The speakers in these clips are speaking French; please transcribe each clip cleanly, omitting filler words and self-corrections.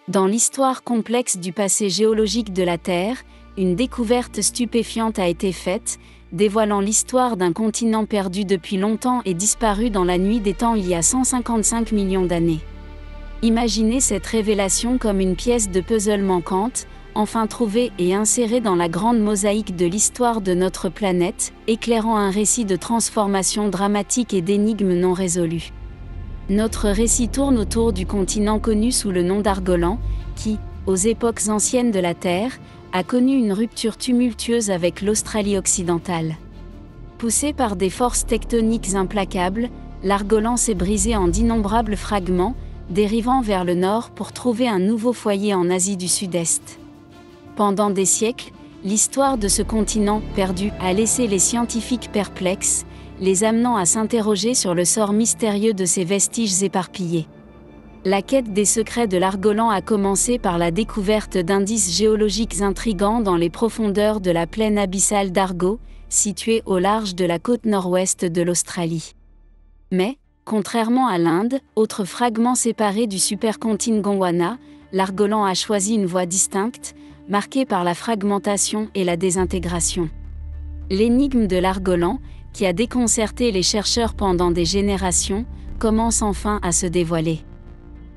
Dans l'histoire complexe du passé géologique de la Terre, une découverte stupéfiante a été faite, dévoilant l'histoire d'un continent perdu depuis longtemps et disparu dans la nuit des temps il y a 155 millions d'années. Imaginez cette révélation comme une pièce de puzzle manquante, enfin trouvée et insérée dans la grande mosaïque de l'histoire de notre planète, éclairant un récit de transformation dramatique et d'énigmes non résolues. Notre récit tourne autour du continent connu sous le nom d'Argolan, qui, aux époques anciennes de la Terre, a connu une rupture tumultueuse avec l'Australie occidentale. Poussé par des forces tectoniques implacables, l'Argolan s'est brisé en d'innombrables fragments, dérivant vers le nord pour trouver un nouveau foyer en Asie du Sud-Est. Pendant des siècles, l'histoire de ce continent perdu a laissé les scientifiques perplexes, les amenant à s'interroger sur le sort mystérieux de ces vestiges éparpillés. La quête des secrets de l'Argolan a commencé par la découverte d'indices géologiques intrigants dans les profondeurs de la plaine abyssale d'Argo, située au large de la côte nord-ouest de l'Australie. Mais, contrairement à l'Inde, autre fragment séparé du supercontinent Gondwana, l'Argolan a choisi une voie distincte, marquée par la fragmentation et la désintégration. L'énigme de l'Argolan, qui a déconcerté les chercheurs pendant des générations, commence enfin à se dévoiler.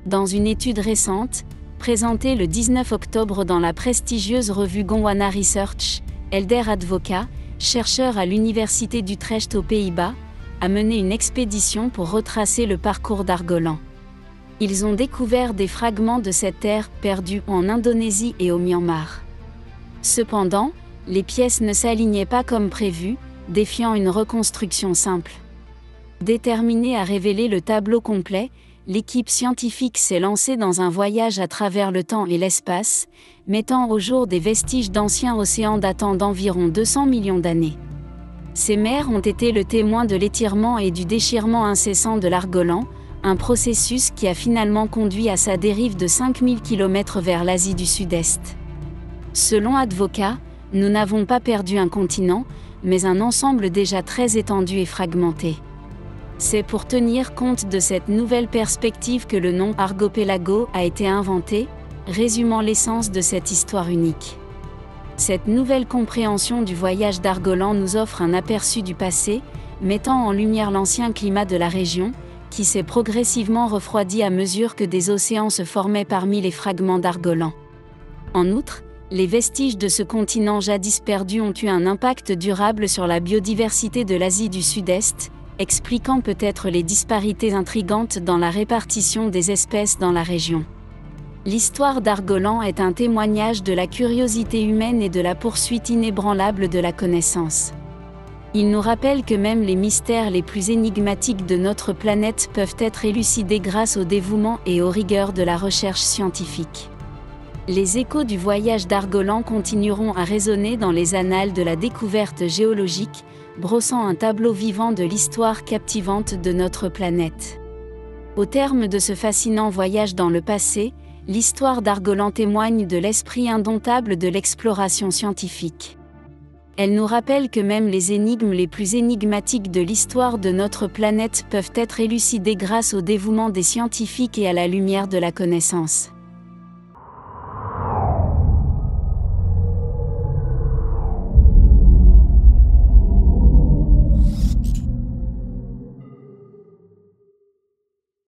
Dans une étude récente, présentée le 19 octobre dans la prestigieuse revue Gondwana Research, Elder Advoca, chercheur à l'université d'Utrecht aux Pays-Bas, a mené une expédition pour retracer le parcours d'Argolan. Ils ont découvert des fragments de cette terre perdue en Indonésie et au Myanmar. Cependant, les pièces ne s'alignaient pas comme prévu, défiant une reconstruction simple. Déterminée à révéler le tableau complet, l'équipe scientifique s'est lancée dans un voyage à travers le temps et l'espace, mettant au jour des vestiges d'anciens océans datant d'environ 200 millions d'années. Ces mers ont été le témoin de l'étirement et du déchirement incessant de l'Argolan, un processus qui a finalement conduit à sa dérive de 5000 km vers l'Asie du Sud-Est. Selon Advoca, nous n'avons pas perdu un continent, mais un ensemble déjà très étendu et fragmenté. C'est pour tenir compte de cette nouvelle perspective que le nom Argopélago a été inventé, résumant l'essence de cette histoire unique. Cette nouvelle compréhension du voyage d'Argolan nous offre un aperçu du passé, mettant en lumière l'ancien climat de la région, qui s'est progressivement refroidi à mesure que des océans se formaient parmi les fragments d'Argolan. En outre, les vestiges de ce continent jadis perdu ont eu un impact durable sur la biodiversité de l'Asie du Sud-Est, expliquant peut-être les disparités intrigantes dans la répartition des espèces dans la région. L'histoire d'Argolan est un témoignage de la curiosité humaine et de la poursuite inébranlable de la connaissance. Il nous rappelle que même les mystères les plus énigmatiques de notre planète peuvent être élucidés grâce au dévouement et aux rigueurs de la recherche scientifique. Les échos du voyage d'Argolan continueront à résonner dans les annales de la découverte géologique, brossant un tableau vivant de l'histoire captivante de notre planète. Au terme de ce fascinant voyage dans le passé, l'histoire d'Argolan témoigne de l'esprit indomptable de l'exploration scientifique. Elle nous rappelle que même les énigmes les plus énigmatiques de l'histoire de notre planète peuvent être élucidées grâce au dévouement des scientifiques et à la lumière de la connaissance.